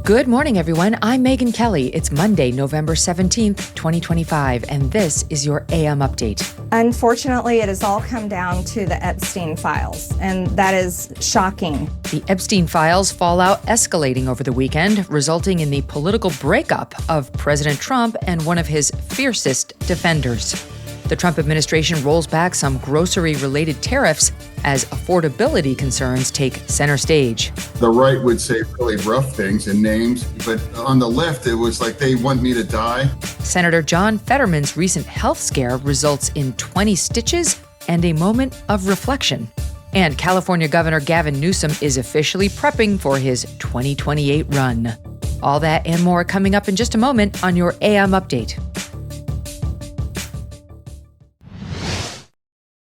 Good morning, everyone. I'm Megyn Kelly. It's Monday, November 17th, 2025, and this is your AM Update. Unfortunately, it has all come down to the Epstein Files, and that is shocking. The Epstein Files fallout escalating over the weekend, resulting in the political breakup of President Trump and one of his fiercest defenders. The Trump administration rolls back some grocery-related tariffs as affordability concerns take center stage. The right would say really rough things and names, but on the left, it was like they want me to die. Senator John Fetterman's recent health scare results in 20 stitches and a moment of reflection. And California Governor Gavin Newsom is officially prepping for his 2028 run. All that and more coming up in just a moment on your AM Update.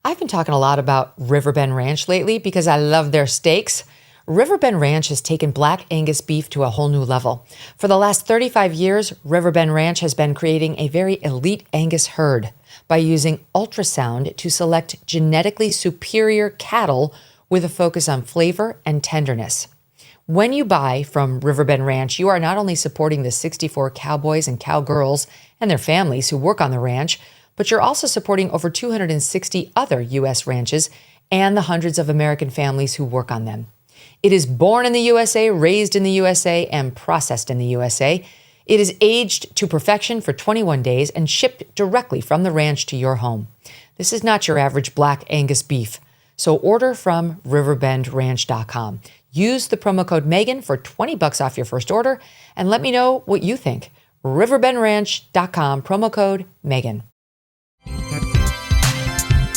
I've been talking a lot about Riverbend Ranch lately because I love their steaks. Riverbend Ranch has taken Black Angus beef to a whole new level. For the last 35 years, Riverbend Ranch has been creating a very elite Angus herd by using ultrasound to select genetically superior cattle with a focus on flavor and tenderness. When you buy from Riverbend Ranch, you are not only supporting the 64 cowboys and cowgirls and their families who work on the ranch, but you're also supporting over 260 other U.S. ranches and the hundreds of American families who work on them. It is born in the USA, raised in the USA, and processed in the USA. It is aged to perfection for 21 days and shipped directly from the ranch to your home. This is not your average Black Angus beef. So order from riverbendranch.com. Use the promo code Megyn for $20 off your first order, and let me know what you think. riverbendranch.com, promo code Megyn.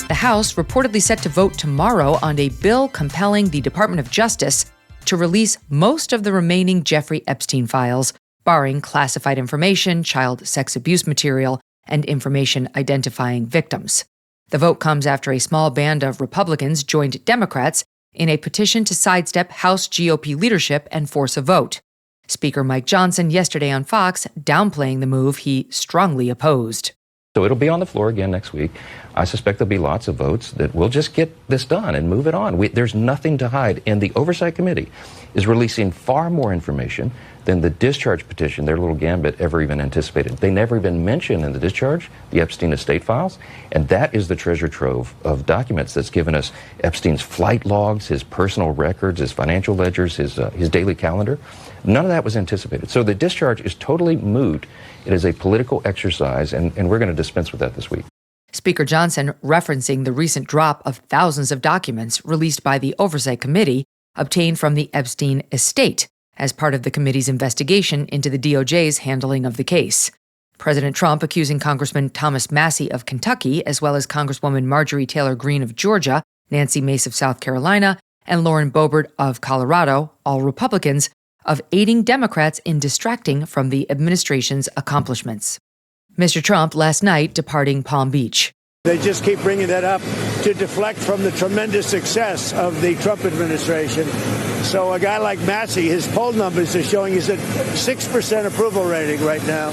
The House reportedly set to vote tomorrow on a bill compelling the Department of Justice to release most of the remaining Jeffrey Epstein files, barring classified information, child sex abuse material, and information identifying victims. The vote comes after a small band of Republicans joined Democrats in a petition to sidestep House GOP leadership and force a vote. Speaker Mike Johnson yesterday on Fox downplaying the move he strongly opposed. So it'll be on the floor again next week. I suspect there'll be lots of votes that we'll just get this done and move it on. There's nothing to hide. And the Oversight Committee is releasing far more information than the discharge petition, their little gambit, ever even anticipated. They never even mention in the discharge the Epstein estate files. And that is the treasure trove of documents that's given us Epstein's flight logs, his personal records, his financial ledgers, his daily calendar. None of that was anticipated. So the discharge is totally moot. It is a political exercise, and we're going to dispense with that this week. Speaker Johnson referencing the recent drop of thousands of documents released by the Oversight Committee obtained from the Epstein estate as part of the committee's investigation into the DOJ's handling of the case. President Trump accusing Congressman Thomas Massie of Kentucky, as well as Congresswoman Marjorie Taylor Greene of Georgia, Nancy Mace of South Carolina, and Lauren Boebert of Colorado, all Republicans, of aiding Democrats in distracting from the administration's accomplishments. Mr. Trump last night departing Palm Beach. They just keep bringing that up to deflect from the tremendous success of the Trump administration. So a guy like Massey, his poll numbers are showing he's at 6% approval rating right now.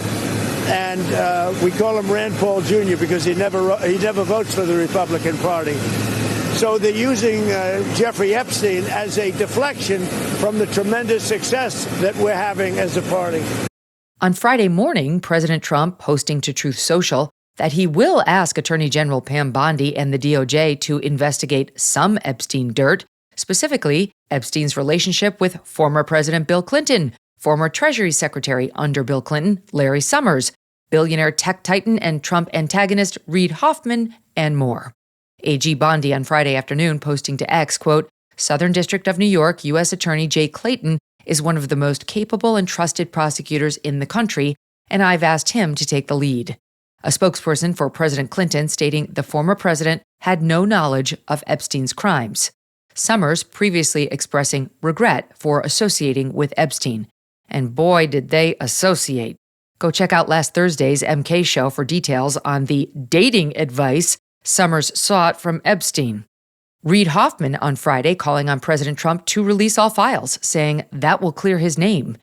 And we call him Rand Paul Jr. because he never votes for the Republican Party. So they're using Jeffrey Epstein as a deflection from the tremendous success that we're having as a party. On Friday morning, President Trump posting to Truth Social that he will ask Attorney General Pam Bondi and the DOJ to investigate some Epstein dirt, specifically Epstein's relationship with former President Bill Clinton, former Treasury Secretary under Bill Clinton, Larry Summers, billionaire tech titan and Trump antagonist Reid Hoffman, and more. AG Bondi on Friday afternoon posting to X, quote, Southern District of New York U.S. Attorney Jay Clayton is one of the most capable and trusted prosecutors in the country, and I've asked him to take the lead. A spokesperson for President Clinton stating the former president had no knowledge of Epstein's crimes. Summers previously expressing regret for associating with Epstein. And boy, did they associate. Go check out last Thursday's MK show for details on the dating advice Summers sought from Epstein. Reid Hoffman on Friday calling on President Trump to release all files, saying that will clear his name.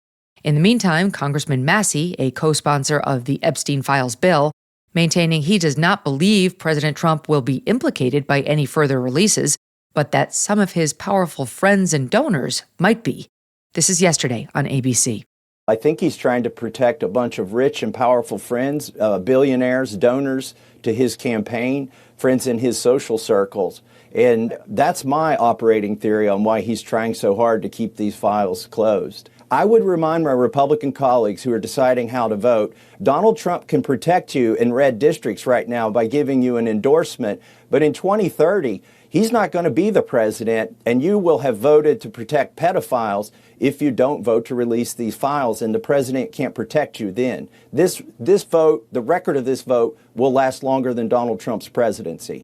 In the meantime, Congressman Massie, a co-sponsor of the Epstein Files bill, maintaining he does not believe President Trump will be implicated by any further releases, but that some of his powerful friends and donors might be. This is yesterday on ABC. I think he's trying to protect a bunch of rich and powerful friends, billionaires, donors to his campaign, friends in his social circles. And that's my operating theory on why he's trying so hard to keep these files closed. I would remind my Republican colleagues who are deciding how to vote, Donald Trump can protect you in red districts right now by giving you an endorsement. But in 2030, he's not going to be the president, and you will have voted to protect pedophiles if you don't vote to release these files, and the president can't protect you then. This vote, the record of this vote, will last longer than Donald Trump's presidency.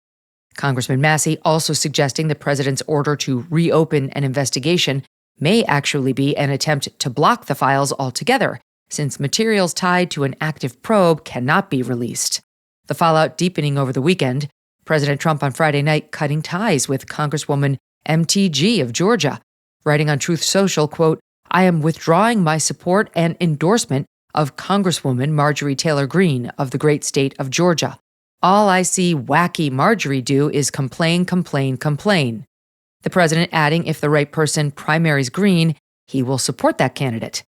Congressman Massey also suggesting the president's order to reopen an investigation may actually be an attempt to block the files altogether, since materials tied to an active probe cannot be released. The fallout deepening over the weekend, President Trump on Friday night cutting ties with Congresswoman MTG of Georgia, writing on Truth Social, quote, "I am withdrawing my support and endorsement of Congresswoman Marjorie Taylor Greene of the great state of Georgia. All I see wacky Marjorie do is complain, complain, complain." The president adding if the right person primaries Greene, he will support that candidate.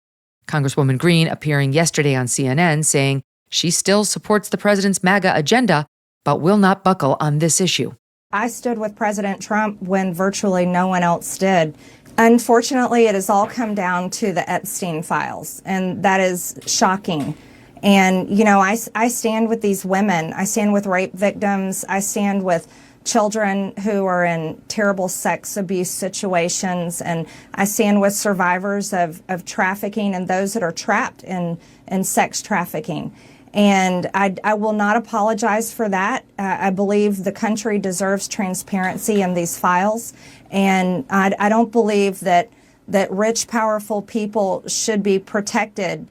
Congresswoman Greene appearing yesterday on CNN saying she still supports the president's MAGA agenda, but will not buckle on this issue. I stood with President Trump when virtually no one else did. Unfortunately, it has all come down to the Epstein Files, and that is shocking. And, you know, I stand with these women. I stand with rape victims. I stand with children who are in terrible sex abuse situations. And I stand with survivors of trafficking and those that are trapped in sex trafficking. And I will not apologize for that. I believe the country deserves transparency in these files. And I don't believe that rich, powerful people should be protected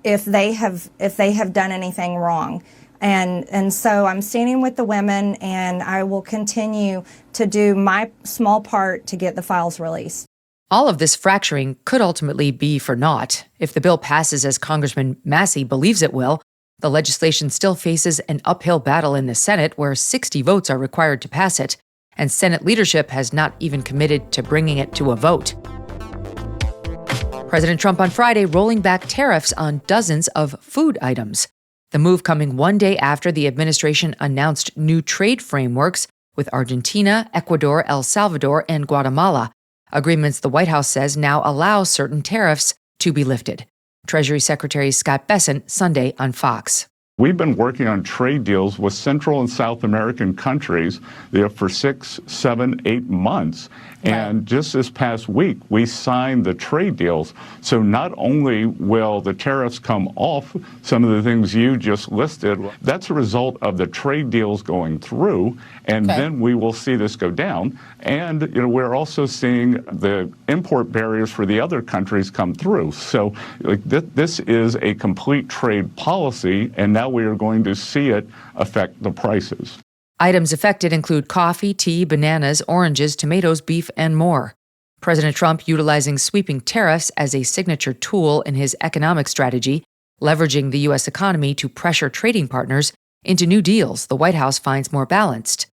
if they have done anything wrong. And so I'm standing with the women, and I will continue to do my small part to get the files released. All of this fracturing could ultimately be for naught. If the bill passes as Congressman Massey believes it will, the legislation still faces an uphill battle in the Senate, where 60 votes are required to pass it, and Senate leadership has not even committed to bringing it to a vote. President Trump on Friday rolling back tariffs on dozens of food items. The move coming one day after the administration announced new trade frameworks with Argentina, Ecuador, El Salvador, and Guatemala, agreements the White House says now allow certain tariffs to be lifted. Treasury Secretary Scott Bessent Sunday on Fox. We've been working on trade deals with Central and South American countries for 6, 7, 8 months. And just this past week, we signed the trade deals. So not only will the tariffs come off some of the things you just listed, that's a result of the trade deals going through, and then we will see this go down. And we're also seeing the import barriers for the other countries come through. So this is a complete trade policy, and now we are going to see it affect the prices. Items affected include coffee, tea, bananas, oranges, tomatoes, beef, and more. President Trump utilizing sweeping tariffs as a signature tool in his economic strategy, leveraging the U.S. economy to pressure trading partners into new deals the White House finds more balanced.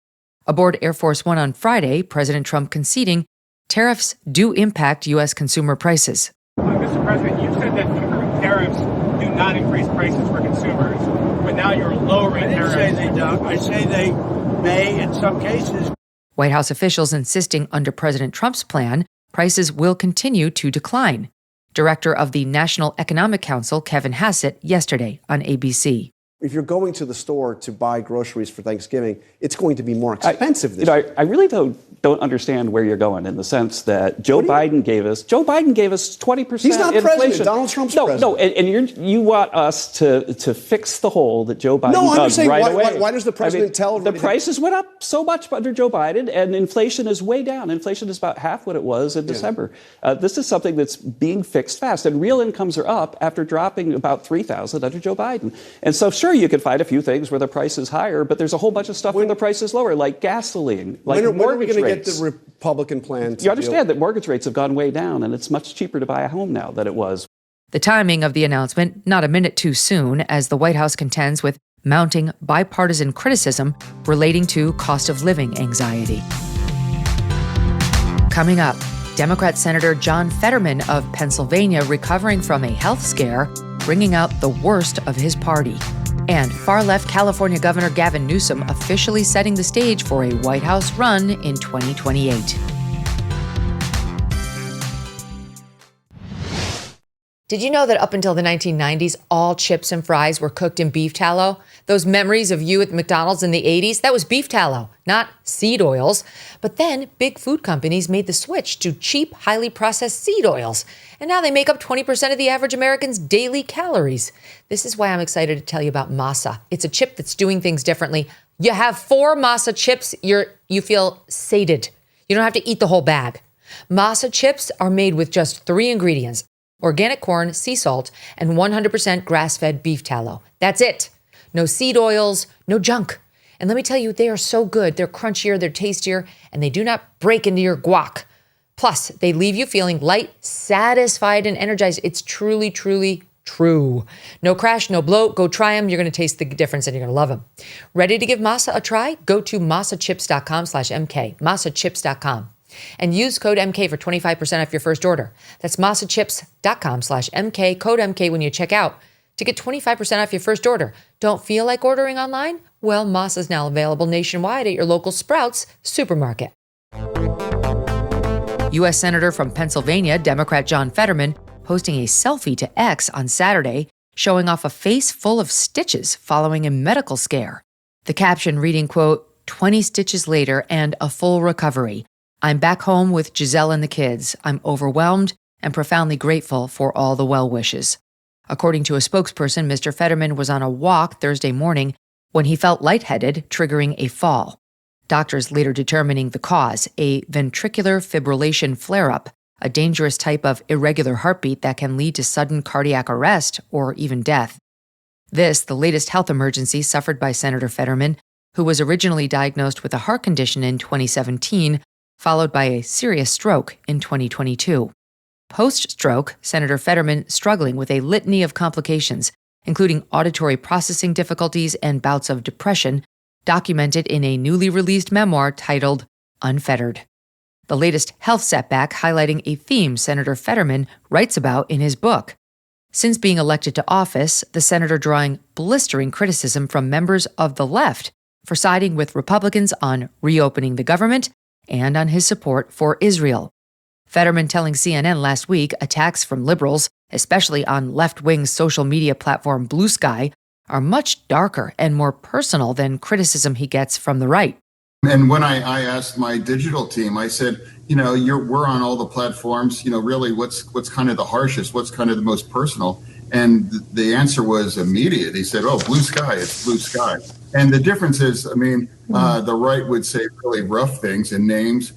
Aboard Air Force One on Friday, President Trump conceding tariffs do impact U.S. consumer prices. Mr. President, you said that tariffs do not increase prices for consumers, but now you're lowering tariffs. I didn't say they don't. I say they may in some cases. White House officials insisting under President Trump's plan, prices will continue to decline. Director of the National Economic Council, Kevin Hassett, yesterday on ABC. If you're going to the store to buy groceries for Thanksgiving, it's going to be more expensive this year. I really don't understand where you're going, in the sense that Joe Biden gave us 20% He's not inflation. president. Donald Trump's president. No, and you want us to fix the hole that Joe Biden No, I'm saying, right away. Why does the president tell everybody? The prices went up so much under Joe Biden, and inflation is way down. Inflation is about half what it was in December. This is something that's being fixed fast, and real incomes are up after dropping about $3,000 under Joe Biden. And so, sure, you can find a few things where the price is higher, but there's a whole bunch of stuff where the price is lower, like gasoline, like mortgage rates. When are we going to get the Republican plan to You understand that mortgage rates have gone way down, and it's much cheaper to buy a home now than it was. The timing of the announcement not a minute too soon, as the White House contends with mounting bipartisan criticism relating to cost of living anxiety. Coming up, Democrat Senator John Fetterman of Pennsylvania recovering from a health scare, bringing out the worst of his party. And far-left California Governor Gavin Newsom officially setting the stage for a White House run in 2028. Did you know that up until the 1990s, all chips and fries were cooked in beef tallow? Those memories of you at McDonald's in the 80s, that was beef tallow, not seed oils. But then big food companies made the switch to cheap, highly processed seed oils. And now they make up 20% of the average American's daily calories. This is why I'm excited to tell you about masa. It's a chip that's doing things differently. You have 4 masa chips, you feel sated. You don't have to eat the whole bag. Masa chips are made with just 3 ingredients: organic corn, sea salt, and 100% grass-fed beef tallow. That's it. No seed oils, no junk. And let me tell you, they are so good. They're crunchier, they're tastier, and they do not break into your guac. Plus, they leave you feeling light, satisfied, and energized. It's truly, truly true. No crash, no bloat. Go try them. You're going to taste the difference and you're going to love them. Ready to give masa a try? Go to masachips.com/MK, masachips.com. And use code MK for 25% off your first order. That's masachips.com/MK, code MK when you check out to get 25% off your first order. Don't feel like ordering online? Well, Masa is now available nationwide at your local Sprouts supermarket. U.S. Senator from Pennsylvania, Democrat John Fetterman, posting a selfie to X on Saturday, showing off a face full of stitches following a medical scare. The caption reading, quote, 20 stitches later and a full recovery. I'm back home with Giselle and the kids. I'm overwhelmed and profoundly grateful for all the well wishes. According to a spokesperson, Mr. Fetterman was on a walk Thursday morning when he felt lightheaded, triggering a fall. Doctors later determining the cause, a ventricular fibrillation flare-up, a dangerous type of irregular heartbeat that can lead to sudden cardiac arrest or even death. This, the latest health emergency suffered by Senator Fetterman, who was originally diagnosed with a heart condition in 2017, followed by a serious stroke in 2022. Post-stroke, Senator Fetterman struggling with a litany of complications, including auditory processing difficulties and bouts of depression, documented in a newly released memoir titled Unfettered. The latest health setback highlighting a theme Senator Fetterman writes about in his book. Since being elected to office, the senator drawing blistering criticism from members of the left for siding with Republicans on reopening the government and on his support for Israel. Fetterman telling CNN last week attacks from liberals, especially on left-wing social media platform Blue Sky, are much darker and more personal than criticism he gets from the right. And when I asked my digital team, I said, we're on all the platforms, really what's kind of the harshest, what's kind of the most personal? And the answer was immediate. He said, Blue Sky, it's Blue Sky. And the difference is, the right would say really rough things and names,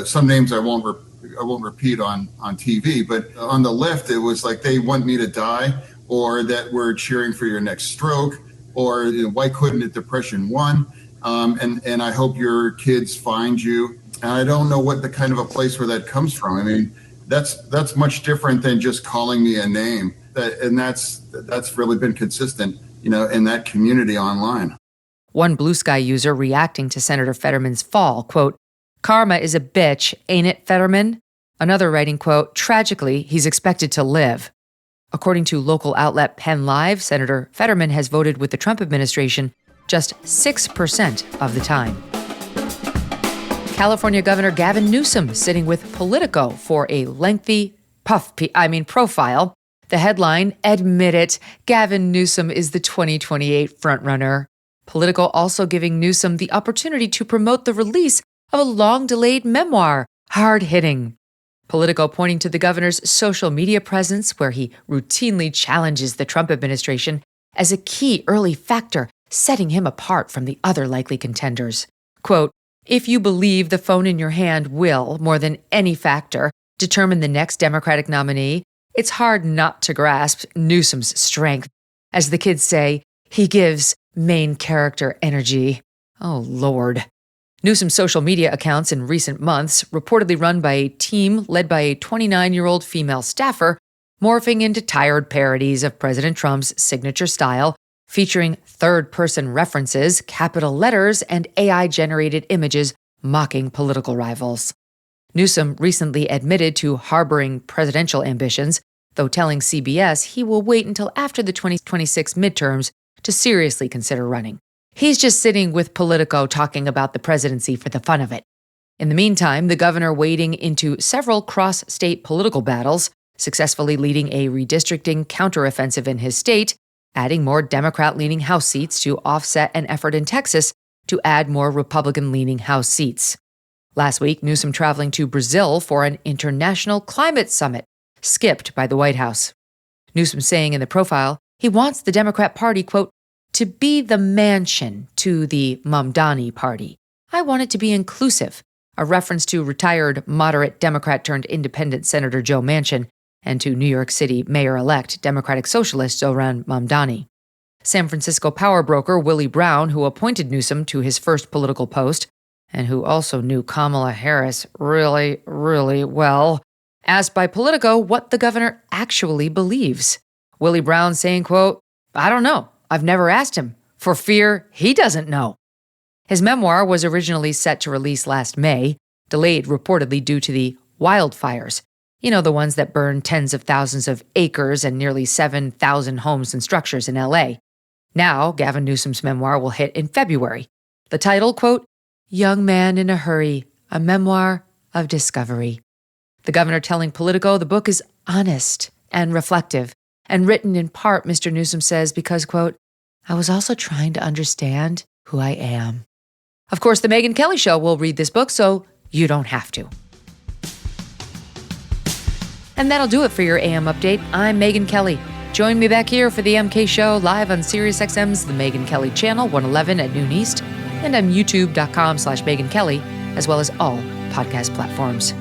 some names I won't repeat on TV, but on the left, it was like they want me to die, or that we're cheering for your next stroke, or why couldn't it depression won? And I hope your kids find you. And I don't know what the kind of a place where that comes from. That's much different than just calling me a name. And that's really been consistent, in that community online. One Blue Sky user reacting to Senator Fetterman's fall, quote, "Karma is a bitch, ain't it, Fetterman?" Another writing, quote, "Tragically, he's expected to live." According to local outlet Penn Live, Senator Fetterman has voted with the Trump administration just 6% of the time. California Governor Gavin Newsom sitting with Politico for a lengthy profile. The headline, "Admit it, Gavin Newsom is the 2028 frontrunner." Politico also giving Newsom the opportunity to promote the release of a long-delayed memoir, Hard-Hitting. Politico pointing to the governor's social media presence, where he routinely challenges the Trump administration, as a key early factor setting him apart from the other likely contenders. Quote, "If you believe the phone in your hand will, more than any factor, determine the next Democratic nominee, it's hard not to grasp Newsom's strength. As the kids say, he gives main character energy." Oh, Lord. Newsom's social media accounts in recent months, reportedly run by a team led by a 29-year-old female staffer, morphing into tired parodies of President Trump's signature style, featuring third-person references, capital letters, and AI-generated images mocking political rivals. Newsom recently admitted to harboring presidential ambitions, though telling CBS he will wait until after the 2026 midterms to seriously consider running. He's just sitting with Politico talking about the presidency for the fun of it. In the meantime, the governor wading into several cross-state political battles, successfully leading a redistricting counteroffensive in his state, adding more Democrat-leaning House seats to offset an effort in Texas to add more Republican-leaning House seats. Last week, Newsom traveling to Brazil for an international climate summit, skipped by the White House. Newsom saying in the profile he wants the Democrat Party, quote, to be the mansion to the Mamdani Party. I want it to be inclusive, a reference to retired moderate Democrat-turned-independent Senator Joe Manchin and to New York City Mayor-elect Democratic Socialist Zohran Mamdani. San Francisco power broker Willie Brown, who appointed Newsom to his first political post, and who also knew Kamala Harris really, really well, asked by Politico what the governor actually believes. Willie Brown saying, quote, I don't know. I've never asked him, for fear he doesn't know. His memoir was originally set to release last May, delayed reportedly due to the wildfires. You know, the ones that burned tens of thousands of acres and nearly 7,000 homes and structures in L.A. Now, Gavin Newsom's memoir will hit in February. The title, quote, Young Man in a Hurry, a Memoir of Discovery. The governor telling Politico the book is honest and reflective, and written in part, Mr. Newsom says, because, quote, I was also trying to understand who I am. Of course, the Megyn Kelly Show will read this book, so you don't have to. And that'll do it for your AM update. I'm Megyn Kelly. Join me back here for the MK Show live on SiriusXM's The Megyn Kelly Channel, 111 at noon East, and on youtube.com/Megyn Kelly, as well as all podcast platforms.